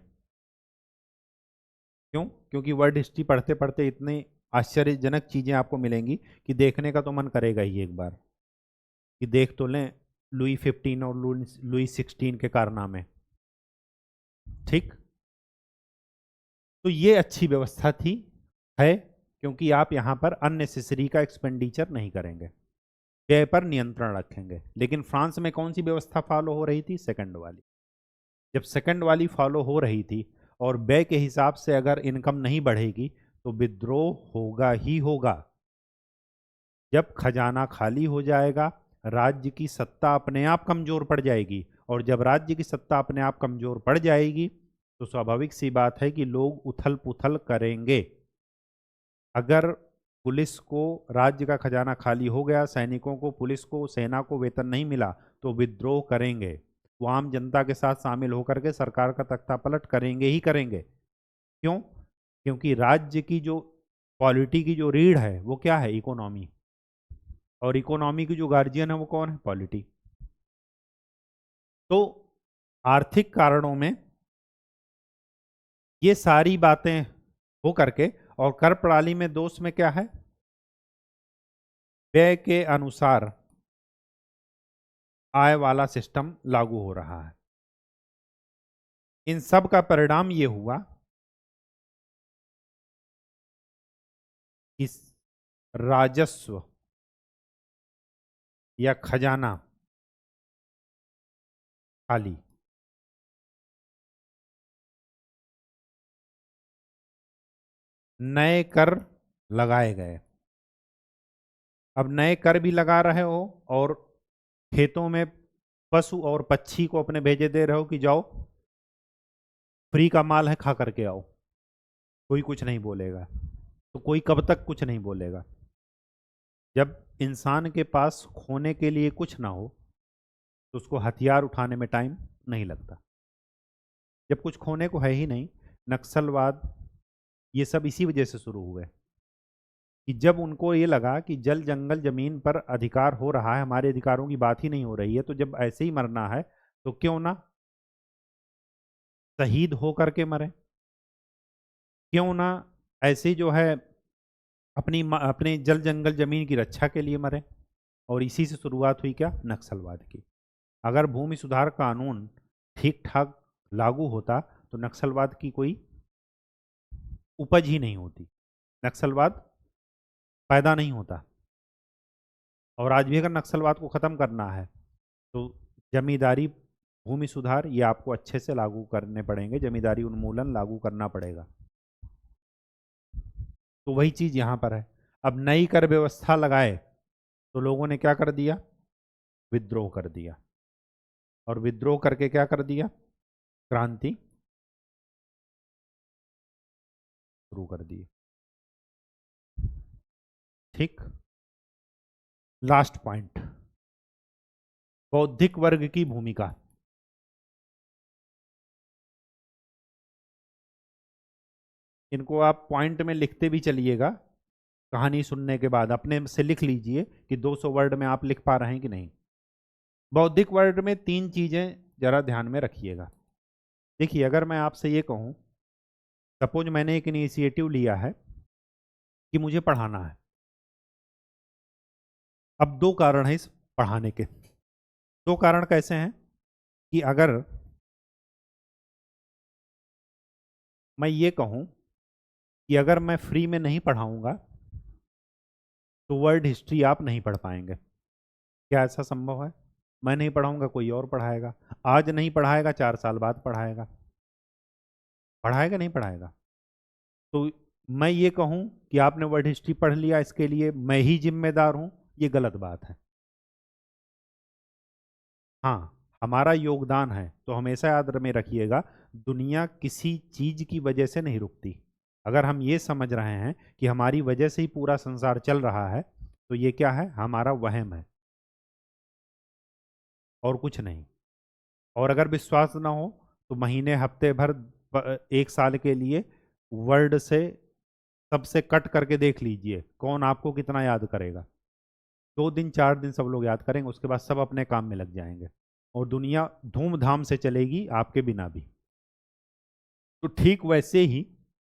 क्यों? क्योंकि वर्ल्ड हिस्ट्री पढ़ते पढ़ते इतने आश्चर्यजनक चीजें आपको मिलेंगी कि देखने का तो मन करेगा ही एक बार, कि देख तो लें लुई 15 और लुई 16 के कारनामे। ठीक। तो ये अच्छी व्यवस्था थी, है, क्योंकि आप यहाँ पर अननेसेसरी का एक्सपेंडिचर नहीं करेंगे, व्यय पर नियंत्रण रखेंगे। लेकिन फ्रांस में कौन सी व्यवस्था फॉलो हो रही थी? सेकंड वाली। जब सेकंड वाली फॉलो हो रही थी और व्यय के हिसाब से अगर इनकम नहीं बढ़ेगी तो विद्रोह होगा ही होगा। जब खजाना खाली हो जाएगा, राज्य की सत्ता अपने आप कमजोर पड़ जाएगी। और जब राज्य की सत्ता अपने आप कमजोर पड़ जाएगी तो स्वाभाविक सी बात है कि लोग उथल पुथल करेंगे। अगर पुलिस को, राज्य का खजाना खाली हो गया, सैनिकों को, पुलिस को, सेना को वेतन नहीं मिला, तो विद्रोह करेंगे। वो आम जनता के साथ शामिल होकर के सरकार का तख्ता पलट करेंगे ही करेंगे। क्यों? क्योंकि राज्य की जो पॉलिटी की जो रीढ़ है वो क्या है? इकोनॉमी। और इकोनॉमी की जो गार्जियन है वो कौन है? पॉलिटी। तो आर्थिक कारणों में ये सारी बातें हो करके, और कर प्रणाली में दोष में क्या है? व्यय के अनुसार आय वाला सिस्टम लागू हो रहा है। इन सब का परिणाम ये हुआ कि राजस्व या खजाना खाली। नए कर लगाए गए। अब नए कर भी लगा रहे हो और खेतों में पशु और पक्षी को अपने भेजे दे रहे हो कि जाओ फ्री का माल है, खा करके आओ। कोई कुछ नहीं बोलेगा। तो कोई कब तक कुछ नहीं बोलेगा? जब इंसान के पास खोने के लिए कुछ ना हो तो उसको हथियार उठाने में टाइम नहीं लगता। जब कुछ खोने को है ही नहीं, नक्सलवाद ये सब इसी वजह से शुरू हुए कि जब उनको ये लगा कि जल जंगल जमीन पर अधिकार हो रहा है, हमारे अधिकारों की बात ही नहीं हो रही है, तो जब ऐसे ही मरना है तो क्यों ना शहीद हो करके मरे, क्यों ना ऐसे जो है अपने जल जंगल जमीन की रक्षा के लिए मरे। और इसी से शुरुआत हुई क्या? नक्सलवाद की। अगर भूमि सुधार कानून ठीक ठाक लागू होता तो नक्सलवाद की कोई उपज ही नहीं होती, नक्सलवाद पैदा नहीं होता। और आज भी अगर नक्सलवाद को ख़त्म करना है तो जमींदारी, भूमि सुधार ये आपको अच्छे से लागू करने पड़ेंगे, जमींदारी उन्मूलन लागू करना पड़ेगा। तो वही चीज़ यहाँ पर है। अब नई कर व्यवस्था लगाए तो लोगों ने क्या कर दिया? विद्रोह कर दिया। और विद्रोह करके क्या कर दिया? क्रांति शुरू कर दी। ठीक। लास्ट पॉइंट, बौद्धिक वर्ग की भूमिका। इनको आप पॉइंट में लिखते भी चलिएगा, कहानी सुनने के बाद अपने से लिख लीजिए कि 200 वर्ड में आप लिख पा रहे हैं कि नहीं। बौद्धिक वर्ग में 3 चीजें जरा ध्यान में रखिएगा। देखिए, अगर मैं आपसे ये कहूं, सपोज मैंने एक इनिशिएटिव लिया है कि मुझे पढ़ाना है। अब 2 कारण है इस पढ़ाने के। 2 कारण कैसे हैं कि अगर मैं ये कहूं कि अगर मैं फ्री में नहीं पढ़ाऊंगा तो वर्ल्ड हिस्ट्री आप नहीं पढ़ पाएंगे। क्या ऐसा संभव है? मैं नहीं पढ़ाऊंगा, कोई और पढ़ाएगा। आज नहीं पढ़ाएगा, 4 साल बाद पढ़ाएगा। पढ़ाएगा नहीं पढ़ाएगा? तो मैं ये कहूं कि आपने वर्ल्ड हिस्ट्री पढ़ लिया, इसके लिए मैं ही जिम्मेदार हूं, ये गलत बात है। हाँ, हमारा योगदान है, तो हमेशा याद में रखिएगा, दुनिया किसी चीज की वजह से नहीं रुकती। अगर हम ये समझ रहे हैं कि हमारी वजह से ही पूरा संसार चल रहा है, तो ये क्या है? हमारा वहम है और कुछ नहीं। और अगर विश्वास ना हो तो महीने, हफ्ते भर, 1 साल के लिए वर्ल्ड से सबसे कट करके देख लीजिए, कौन आपको कितना याद करेगा। 2 दिन 4 दिन सब लोग याद करेंगे, उसके बाद सब अपने काम में लग जाएंगे और दुनिया धूमधाम से चलेगी आपके बिना भी। तो ठीक वैसे ही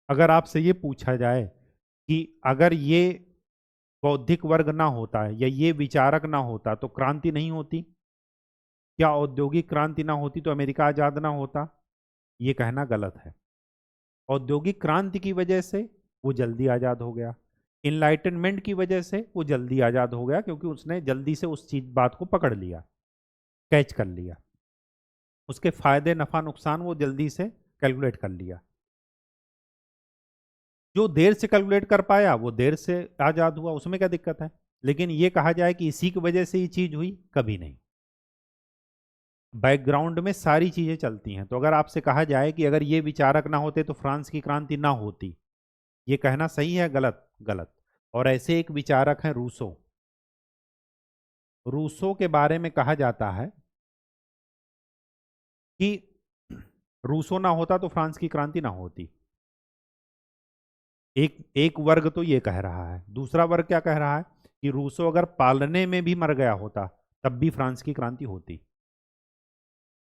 अगर आपसे ये पूछा जाए कि अगर ये बौद्धिक वर्ग ना होता है या ये विचारक ना होता तो क्रांति नहीं होती, क्या औद्योगिक क्रांति ना होती तो अमेरिका आजाद ना होता, ये कहना गलत है। औद्योगिक क्रांति की वजह से वो जल्दी आजाद हो गया, इनलाइटनमेंट की वजह से वो जल्दी आजाद हो गया, क्योंकि उसने जल्दी से उस चीज बात को पकड़ लिया, कैच कर लिया, उसके फायदे नफा नुकसान वो जल्दी से कैलकुलेट कर लिया। जो देर से कैलकुलेट कर पाया वो देर से आजाद हुआ, उसमें क्या दिक्कत है? लेकिन ये कहा जाए कि इसी की वजह से ये चीज हुई, कभी नहीं। बैकग्राउंड में सारी चीजें चलती हैं। तो अगर आपसे कहा जाए कि अगर ये विचारक ना होते तो फ्रांस की क्रांति ना होती, ये कहना सही है गलत? गलत। और ऐसे एक विचारक हैं रूसो। रूसो के बारे में कहा जाता है कि रूसो ना होता तो फ्रांस की क्रांति ना होती। एक एक वर्ग तो ये कह रहा है, दूसरा वर्ग क्या कह रहा है कि रूसो अगर पालने में भी मर गया होता तब भी फ्रांस की क्रांति होती।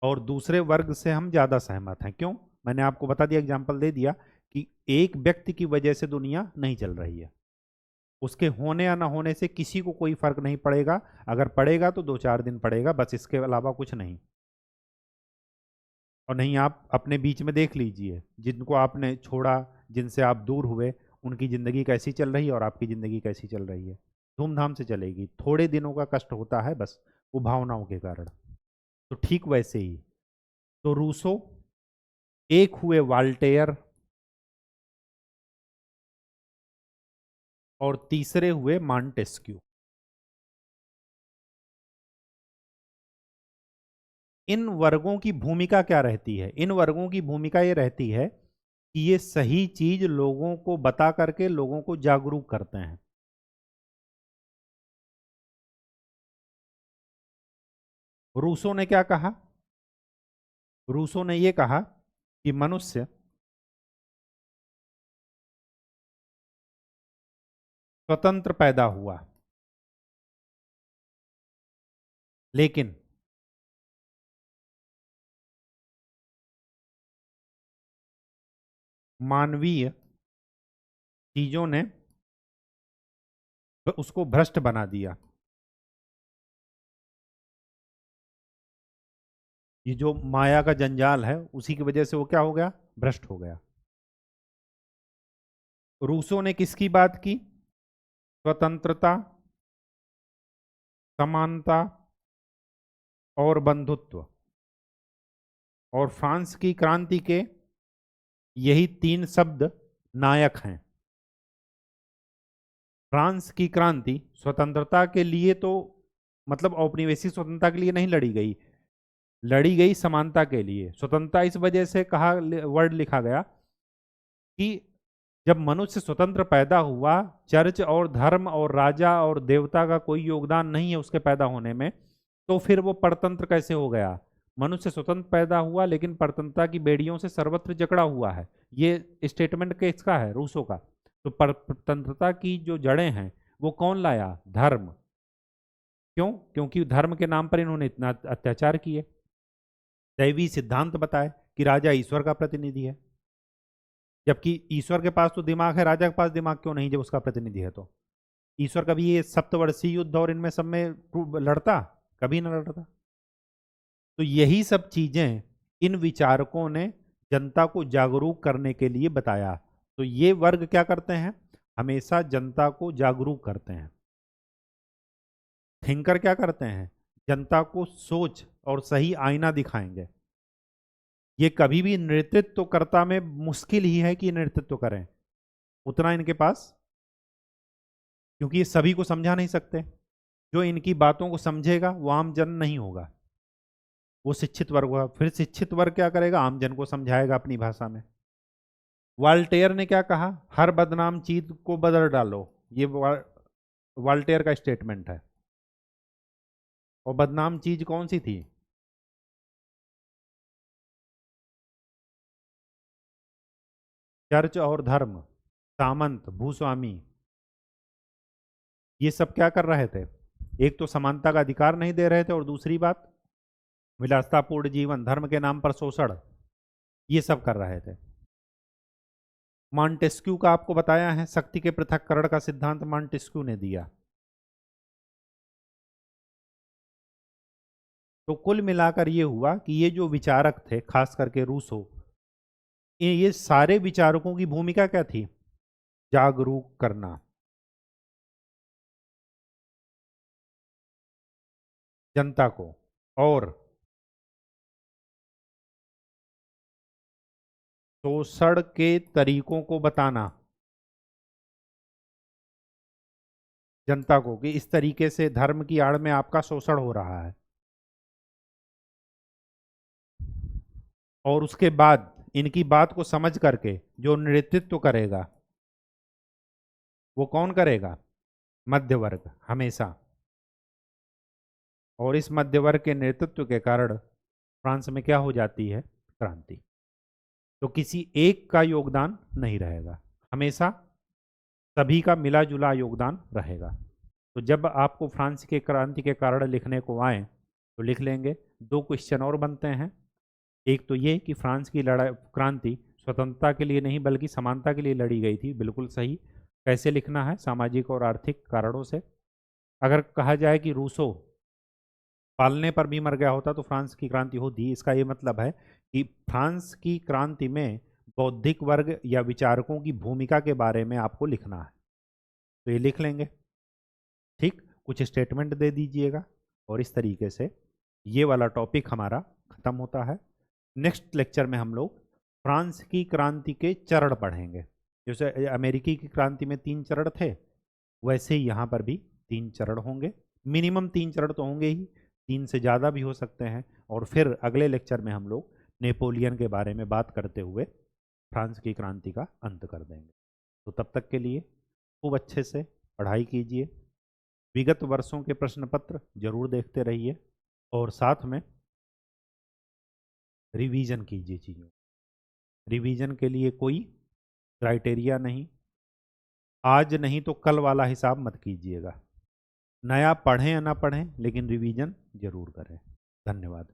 और दूसरे वर्ग से हम ज्यादा सहमत हैं। क्यों? मैंने आपको बता दिया, एग्जाम्पल दे दिया कि एक व्यक्ति की वजह से दुनिया नहीं चल रही है, उसके होने या ना होने से किसी को कोई फर्क नहीं पड़ेगा। अगर पड़ेगा तो 2-4 दिन पड़ेगा, बस, इसके अलावा कुछ नहीं। और नहीं, आप अपने बीच में देख लीजिए, जिनको आपने छोड़ा, जिनसे आप दूर हुए, उनकी ज़िंदगी कैसी चल रही है और आपकी ज़िंदगी कैसी चल रही है। धूमधाम से चलेगी, थोड़े दिनों का कष्ट होता है बस, वो भावनाओं के कारण। तो ठीक वैसे ही, तो रूसो एक हुए, वाल्टेयर, और तीसरे हुए मॉन्टेस्क्यू। इन वर्गों की भूमिका क्या रहती है? इन वर्गों की भूमिका ये रहती है कि ये सही चीज लोगों को बता करके लोगों को जागरूक करते हैं। रूसो ने क्या कहा? रूसो ने ये कहा कि मनुष्य स्वतंत्र पैदा हुआ, लेकिन मानवीय चीजों ने उसको भ्रष्ट बना दिया। ये जो माया का जंजाल है, उसी की वजह से वो क्या हो गया? भ्रष्ट हो गया। रूसो ने किसकी बात की? स्वतंत्रता, समानता और बंधुत्व। और फ्रांस की क्रांति के यही 3 शब्द नायक हैं। फ्रांस की क्रांति स्वतंत्रता के लिए तो, मतलब औपनिवेशिक स्वतंत्रता के लिए नहीं लड़ी गई, लड़ी गई समानता के लिए। स्वतंत्रता इस वजह से कहा, वर्ड लिखा गया कि जब मनुष्य स्वतंत्र पैदा हुआ, चर्च और धर्म और राजा और देवता का कोई योगदान नहीं है उसके पैदा होने में, तो फिर वो परतंत्र कैसे हो गया? मनुष्य स्वतंत्र पैदा हुआ लेकिन परतंत्रता की बेड़ियों से सर्वत्र जकड़ा हुआ है। ये स्टेटमेंट किसका है? रूसो का। तो परतंत्रता की जो जड़ें हैं वो कौन लाया? धर्म। क्यों? क्योंकि धर्म के नाम पर इन्होंने इतना अत्याचार किए। दैवी सिद्धांत बताए कि राजा ईश्वर का प्रतिनिधि है, जबकि ईश्वर के पास तो दिमाग है, राजा के पास दिमाग क्यों नहीं जब उसका प्रतिनिधि है? तो ईश्वर कभी ये सप्तवर्षीय युद्ध और इनमें सब में लड़ता? कभी ना लड़ता। तो यही सब चीजें इन विचारकों ने जनता को जागरूक करने के लिए बताया। तो ये वर्ग क्या करते हैं? हमेशा जनता को जागरूक करते हैं। थिंकर क्या करते हैं? जनता को सोच और सही आईना दिखाएंगे। ये कभी भी नेतृत्वकर्ता में मुश्किल ही है कि नेतृत्व करें उतना इनके पास, क्योंकि ये सभी को समझा नहीं सकते। जो इनकी बातों को समझेगा वो आम जन नहीं होगा, वो शिक्षित वर्ग होगा। फिर शिक्षित वर्ग क्या करेगा? आम जन को समझाएगा अपनी भाषा में। वाल्टेयर ने क्या कहा? हर बदनाम चीज को बदल डालो। ये वाल्टेयर का स्टेटमेंट है। और बदनाम चीज कौन सी थी? चर्च और धर्म, सामंत, भूस्वामी, ये सब क्या कर रहे थे? एक तो समानता का अधिकार नहीं दे रहे थे, और दूसरी बात विलासतापूर्ण जीवन, धर्म के नाम पर शोषण, ये सब कर रहे थे। मॉन्टेस्क्यू का आपको बताया है, शक्ति के पृथक्करण का सिद्धांत मॉन्टेस्क्यू ने दिया। तो कुल मिलाकर ये हुआ कि ये जो विचारक थे, खास करके रूसो, ये सारे विचारकों की भूमिका क्या थी? जागरूक करना जनता को, और शोषण के तरीकों को बताना जनता को कि इस तरीके से धर्म की आड़ में आपका शोषण हो रहा है। और उसके बाद इनकी बात को समझ करके जो नेतृत्व करेगा वो कौन करेगा? मध्य वर्ग हमेशा। और इस मध्य वर्ग के नेतृत्व के कारण फ्रांस में क्या हो जाती है? क्रांति। तो किसी एक का योगदान नहीं रहेगा, हमेशा सभी का मिला जुला योगदान रहेगा। तो जब आपको फ्रांस के क्रांति के कारण लिखने को आए तो लिख लेंगे। दो क्वेश्चन और बनते हैं। एक तो ये कि फ्रांस की लड़ाई क्रांति स्वतंत्रता के लिए नहीं बल्कि समानता के लिए लड़ी गई थी, बिल्कुल सही। कैसे लिखना है? सामाजिक और आर्थिक कारणों से। अगर कहा जाए कि रूसो पालने पर भी मर गया होता तो फ्रांस की क्रांति होती, इसका ये मतलब है कि फ्रांस की क्रांति में बौद्धिक वर्ग या विचारकों की भूमिका के बारे में आपको लिखना है। तो ये लिख लेंगे। ठीक, कुछ स्टेटमेंट दे दीजिएगा, और इस तरीके से ये वाला टॉपिक हमारा खत्म होता है। नेक्स्ट लेक्चर में हम लोग फ्रांस की क्रांति के चरण पढ़ेंगे। जैसे अमेरिकी की क्रांति में 3 चरण थे, वैसे ही यहाँ पर भी 3 चरण होंगे। मिनिमम 3 चरण तो होंगे ही, 3 से ज़्यादा भी हो सकते हैं। और फिर अगले लेक्चर में हम लोग नेपोलियन के बारे में बात करते हुए फ्रांस की क्रांति का अंत कर देंगे। तो तब तक के लिए खूब अच्छे से पढ़ाई कीजिए, विगत वर्षों के प्रश्न पत्र जरूर देखते रहिए, और साथ में रिवीजन कीजिए चीज़ों। रिवीजन के लिए कोई क्राइटेरिया नहीं, आज नहीं तो कल वाला हिसाब मत कीजिएगा। नया पढ़ें या ना पढ़ें, लेकिन रिवीजन जरूर करें। धन्यवाद।